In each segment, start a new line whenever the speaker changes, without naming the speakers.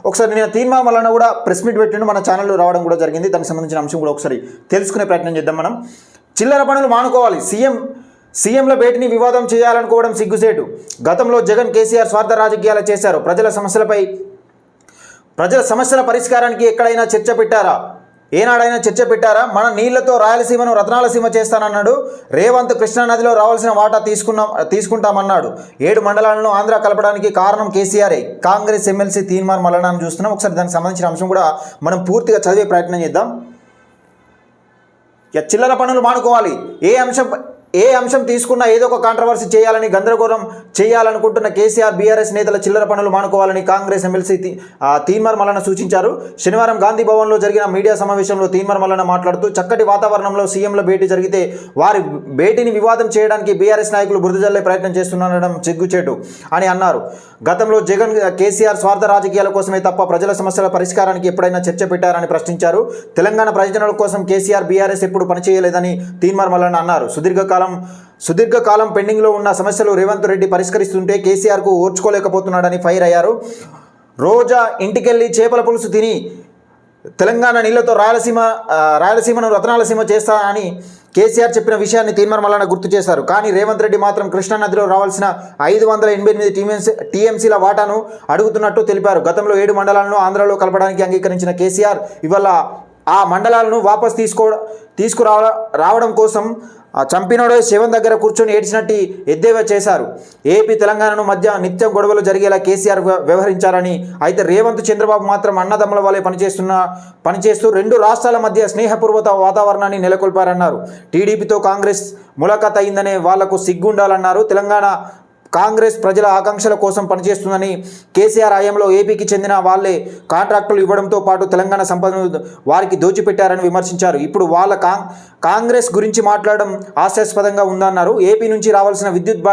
ఒకసారి నేను తీర్మానం వలన కూడా ప్రెస్ మీట్ పెట్టిండు, మన ఛానల్లో రావడం కూడా జరిగింది. దానికి సంబంధించిన అంశం కూడా ఒకసారి తెలుసుకునే ప్రయత్నం చేద్దాం మనం. చిల్లర పనులు మానుకోవాలి, సీఎంల భేటీని వివాదం చేయాలనుకోవడం సిగ్గుసేటు. గతంలో జగన్ కేసీఆర్ స్వార్థ రాజకీయాలు చేశారు. ప్రజల సమస్యల పరిష్కారానికి ఎక్కడైనా చర్చ పెట్టారా? ఏనాడైనా చర్చ పెట్టారా? మన నీళ్లతో రాయలసీమను రత్నాలసీమ చేస్తానన్నాడు రేవంత్. కృష్ణానదిలో రావాల్సిన వాటా తీసుకుంటామన్నాడు. 7 మండలాలను ఆంధ్ర కలపడానికి కారణం కేసీఆరే. కాంగ్రెస్ ఎమ్మెల్సీ తీన్మార్ మల్లనాన్ని చూస్తున్నాం. ఒకసారి దానికి సంబంధించిన అంశం కూడా మనం పూర్తిగా చదివే ప్రయత్నం చేద్దాం. చిల్లర పనులు మానుకోవాలి. ఏ అంశం తీసుకున్నా ఏదో ఒక కాంట్రవర్సీ చేయాలని గందరగోళం చేయాలనుకుంటున్న కేసీఆర్ బీఆర్ఎస్ నేతల చిల్లర పనులు మానుకోవాలని కాంగ్రెస్ ఎమ్మెల్సీ తీన్మార్ మల్లన సూచించారు. శనివారం గాంధీ భవన్లో జరిగిన మీడియా సమావేశంలో తీన్మార్ మల్లన మాట్లాడుతూ చక్కటి వాతావరణంలో సీఎంల భేటీ జరిగితే వారి భేటీని వివాదం చేయడానికి బీఆర్ఎస్ నాయకులు బురద జల్లే ప్రయత్నం చేస్తుండడం సిగ్గుచేటు అని అన్నారు. గతంలో జగన్ కేసీఆర్ స్వార్థ రాజకీయాల కోసమే తప్ప ప్రజల సమస్యల పరిష్కారానికి ఎప్పుడైనా చర్చ పెట్టారని ప్రశ్నించారు. తెలంగాణ ప్రయోజనాల కోసం కేసీఆర్ బీఆర్ఎస్ ఎప్పుడు పనిచేయలేదని తీన్మార్ మల్లన అన్నారు. సుదీర్ఘకాలం పెండింగ్లో ఉన్న సమస్యలు రేవంత్ రెడ్డి పరిష్కరిస్తుంటే కేసీఆర్కు ఓర్చుకోలేకపోతున్నాడని ఫైర్ అయ్యారు. రోజా ఇంటికెళ్ళి చేపల పులుసు తిని తెలంగాణ నీళ్లతో రాయలసీమను రత్నాలసీమ చేస్తా అని కేసీఆర్ చెప్పిన విషయాన్ని తీన్మార్ మల్లన గుర్తు చేశారు. కానీ రేవంత్ రెడ్డి మాత్రం కృష్ణానదిలో రావాల్సిన 588 టీఎంసీల వాటాను అడుగుతున్నట్టు తెలిపారు. గతంలో 7 మండలాలను ఆంధ్రలో కలపడానికి అంగీకరించిన కేసీఆర్ ఇవాళ ఆ మండలాలను వాపస్ తీసుకురావడం కోసం చంపినోడే శివన్ దగ్గర కూర్చొని ఏడ్చినట్టు ఎద్దేవా చేశారు. ఏపీ తెలంగాణను మధ్య నిత్యం గొడవలు జరిగేలా కేసీఆర్ వ్యవహరించారని, అయితే రేవంత్ చంద్రబాబు మాత్రం అన్నదమ్ముల వలె పనిచేస్తూ 2 రాష్ట్రాల మధ్య స్నేహపూర్వక వాతావరణాన్ని నెలకొల్పారన్నారు. టీడీపీతో కాంగ్రెస్ ములాఖాత్ అయిందనే వాళ్లకు సిగ్గుండాలన్నారు. తెలంగాణ కాంగ్రెస్ ప్రజల ఆకాంక్షల కోసం పనిచేస్తుందని, కేసీఆర్ హయాంలో ఏపీకి చెందిన వాళ్లే కాంట్రాక్టులు ఇవ్వడంతో పాటు తెలంగాణ సంపదను వారికి దోచిపెట్టారని విమర్శించారు. ఇప్పుడు వాళ్ళ కాంగ్రెస్ గురించి మాట్లాడడం హాస్యాస్పదంగా ఉందన్నారు. ఏపీ నుంచి రావాల్సిన విద్యుత్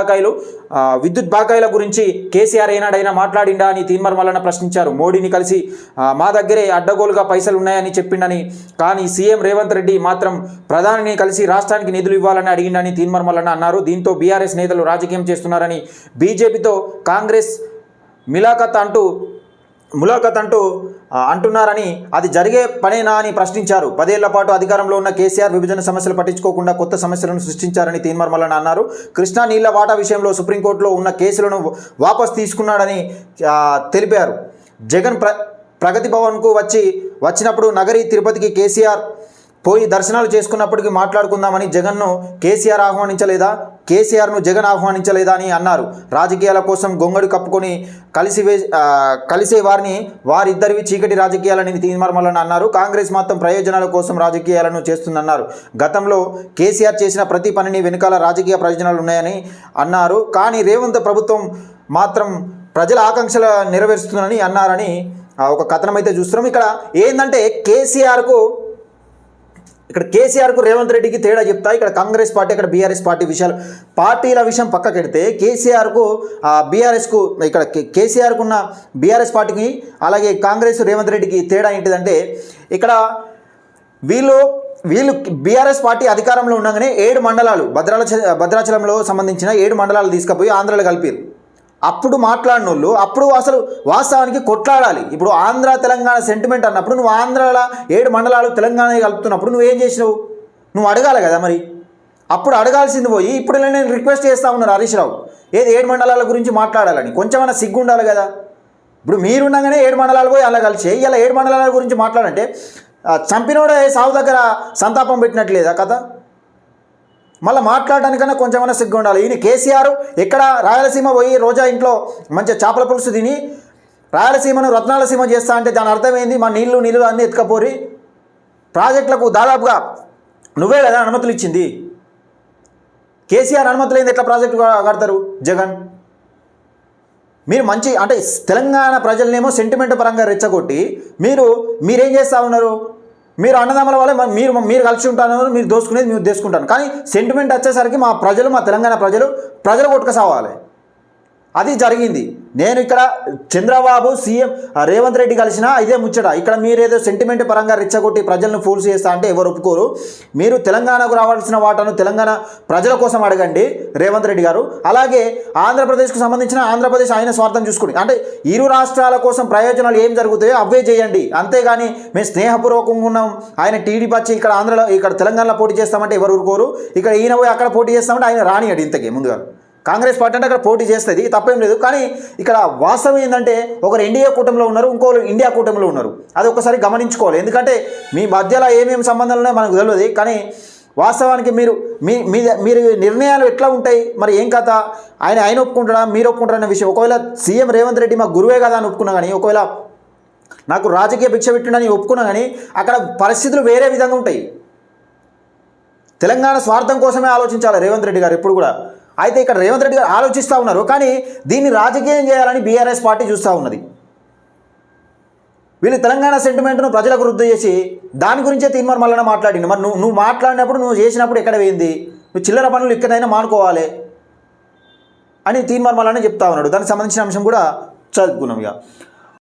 బాకాయిల గురించి కేసీఆర్ ఏనాడైనా మాట్లాడిండా అని తీన్మార్ మల్లన ప్రశ్నించారు. మోడీని కలిసి మా దగ్గరే అడ్డగోలుగా పైసలు ఉన్నాయని చెప్పిండని, కానీ సీఎం రేవంత్ రెడ్డి మాత్రం ప్రధానిని కలిసి రాష్ట్రానికి నిధులు ఇవ్వాలని అడిగిండని తీన్మార్ మల్లన అన్నారు. దీంతో బీఆర్ఎస్ నేతలు రాజకీయం చేస్తున్నారని, బీజేపీతో కాంగ్రెస్ ములాఖాత్ అంటున్నారని, అది జరిగే పనేనా అని ప్రశ్నించారు. 10 ఏళ్ల పాటు అధికారంలో ఉన్న కేసీఆర్ విభజన సమస్యలు పట్టించుకోకుండా కొత్త సమస్యలను సృష్టించారని తీన్మార్ మల్లన అన్నారు. కృష్ణా నీళ్ల వాటా విషయంలో సుప్రీంకోర్టులో ఉన్న కేసులను వాపస్ తీసుకున్నాడని తెలిపారు. జగన్ ప్రగతి భవన్కు వచ్చినప్పుడు నగరి తిరుపతికి కేసీఆర్ పోయి దర్శనాలు చేసుకున్నప్పటికీ మాట్లాడుకుందామని కేసీఆర్ను జగన్ ఆహ్వానించలేదా అని అన్నారు. రాజకీయాల కోసం గొంగడు కప్పుకొని కలిసే వారిద్దరివి చీకటి రాజకీయాలని తీన్మార్ మల్లన అన్నారు. కాంగ్రెస్ మాత్రం ప్రయోజనాల కోసం రాజకీయాలను చేస్తుందన్నారు. గతంలో కేసీఆర్ చేసిన ప్రతి పనిని వెనుకాల రాజకీయ ప్రయోజనాలు ఉన్నాయని అన్నారు. కానీ రేవంత్ ప్రభుత్వం మాత్రం ప్రజల ఆకాంక్షలు నెరవేరుస్తుందని అన్నారని ఒక కథనం అయితే చూస్తున్నాం. ఇక్కడ ఏంటంటే కేసీఆర్కు రేవంత్ రెడ్డికి తేడా చెప్తా. ఇక్కడ కాంగ్రెస్ పార్టీ, ఇక్కడ బీఆర్ఎస్ పార్టీ పార్టీల విషయం పక్కకెడితే కేసీఆర్కు బీఆర్ఎస్కు, ఇక్కడ కేసీఆర్కు ఉన్న బీఆర్ఎస్ పార్టీకి అలాగే కాంగ్రెస్ రేవంత్ రెడ్డికి తేడా ఏంటిదంటే, ఇక్కడ వీళ్ళు బీఆర్ఎస్ పార్టీ అధికారంలో ఉండగానే 7 మండలాలు భద్రాచలంలో సంబంధించిన 7 మండలాలు తీసుకుపోయి ఆంధ్రలో కలిపారు. అప్పుడు మాట్లాడిన వాళ్ళు అప్పుడు అసలు వాస్తవానికి కొట్లాడాలి. ఇప్పుడు ఆంధ్ర తెలంగాణ సెంటిమెంట్ అన్నప్పుడు నువ్వు ఆంధ్రాలో 7 మండలాలు తెలంగాణ కలుపుతున్నప్పుడు నువ్వేం చేసినావు? నువ్వు అడగాలి కదా. మరి అప్పుడు అడగాల్సింది పోయి ఇప్పుడు నేను రిక్వెస్ట్ చేస్తూ ఉన్నారు హరీష్ రావు, 7 మండలాల గురించి మాట్లాడాలని కొంచెమైనా సిగ్గు ఉండాలి కదా. ఇప్పుడు మీరుండగానే 7 మండలాలు పోయి అలా కలిసి ఇలా 7 మండలాల గురించి మాట్లాడంటే చంపినోడే సాగు దగ్గర సంతాపం పెట్టినట్లేదా కథ? మళ్ళీ మాట్లాడడానికన్నా కొంచెమైనా సిగ్గు ఉండాలి. ఈయన కేసీఆర్ ఎక్కడ రాయలసీమ పోయి రోజా ఇంట్లో మంచిగా చేపల పులుసు తిని రాయలసీమను రత్నాలసీమ చేస్తా అంటే దాని అర్థం ఏంది? మా నీళ్ళు అన్నీ ఎత్తుకపోరి ప్రాజెక్టులకు దాదాపుగా నువ్వే కదా అనుమతులు ఇచ్చింది. కేసీఆర్ అనుమతులు ఏంది ఎట్లా ప్రాజెక్టు కడతారు? జగన్ మీరు మంచి అంటే తెలంగాణ ప్రజలనేమో సెంటిమెంట్ పరంగా రెచ్చగొట్టి మీరేం చేస్తూ ఉన్నారు? మీరు అన్నదమ్ముల వల్ల మీరు కలిసి ఉంటాను, మీరు దోసుకునేది మీరు దోసుకుంటాను. కానీ సెంటిమెంట్ వచ్చేసరికి మా తెలంగాణ ప్రజలు కొట్టుకు సావాలి. అది జరిగింది. నేను ఇక్కడ చంద్రబాబు సీఎం రేవంత్ రెడ్డి కలిసినా ఇదే ముచ్చట. ఇక్కడ మీరేదో సెంటిమెంట్ పరంగా రెచ్చగొట్టి ప్రజలను ఫూల్స్ చేస్తా అంటే ఎవరు ఒప్పుకోరు. మీరు తెలంగాణకు రావాల్సిన వాటాను తెలంగాణ ప్రజల కోసం అడగండి రేవంత్ రెడ్డి గారు. అలాగే ఆంధ్రప్రదేశ్కు సంబంధించిన ఆంధ్రప్రదేశ్ ఆయన స్వార్థం చూసుకుని అంటే ఇరు రాష్ట్రాల కోసం ప్రయోజనాలు ఏం జరుగుతాయో అవే చేయండి. అంతేగాని మేము స్నేహపూర్వకంగా ఉన్నాం, ఆయన టీడీపీ వచ్చి ఇక్కడ ఆంధ్రలో ఇక్కడ తెలంగాణలో పోటీ చేస్తామంటే ఎవరు ఊరుకోరు. ఇక్కడ ఈయన పోయి అక్కడ పోటీ చేస్తామంటే ఆయన రానియడు. ఇంతకీ ముందుగా కాంగ్రెస్ పార్టీ అంటే అక్కడ పోటీ చేస్తుంది, తప్పేం లేదు. కానీ ఇక్కడ వాస్తవం ఏంటంటే ఒకరు ఎన్డీఏ కూటమిలో ఉన్నారు, ఇంకోరు ఇండియా కూటమిలో ఉన్నారు. అది ఒకసారి గమనించుకోవాలి. ఎందుకంటే మీ మధ్యలో ఏమేమి సంబంధాలు ఉన్నాయో మనకు తెలియదు. కానీ వాస్తవానికి మీరు నిర్ణయాలు ఎట్లా ఉంటాయి, మరి ఏం కథ, ఆయన ఒప్పుకుంటాడా మీరు ఒప్పుకుంటారా అనే విషయం. ఒకవేళ సీఎం రేవంత్ రెడ్డి మా గురువే కదా అని ఒప్పుకున్నా కానీ, ఒకవేళ నాకు రాజకీయ భిక్ష పెట్టిండని ఒప్పుకున్నా కానీ అక్కడ పరిస్థితులు వేరే విధంగా ఉంటాయి. తెలంగాణ స్వార్థం కోసమే ఆలోచించాలి రేవంత్ రెడ్డి గారు ఎప్పుడు కూడా. అయితే ఇక్కడ రేవంత్ రెడ్డి గారు ఆలోచిస్తూ ఉన్నారు, కానీ దీన్ని రాజకీయం చేయాలని బీఆర్ఎస్ పార్టీ చూస్తూ ఉన్నది. వీళ్ళు తెలంగాణ సెంటిమెంట్ను ప్రజలకు వృద్ధి చేసి దాని గురించే తీర్మానం మళ్ళీ మాట్లాడింది. మరి నువ్వు మాట్లాడినప్పుడు నువ్వు చేసినప్పుడు ఎక్కడ పోయింది, నువ్వు చిల్లర పనులు ఎక్కడైనా మానుకోవాలి అని తీర్మానం మళ్ళీ చెప్తా ఉన్నాడు. దానికి సంబంధించిన అంశం కూడా చదువుకున్నాం. ఇక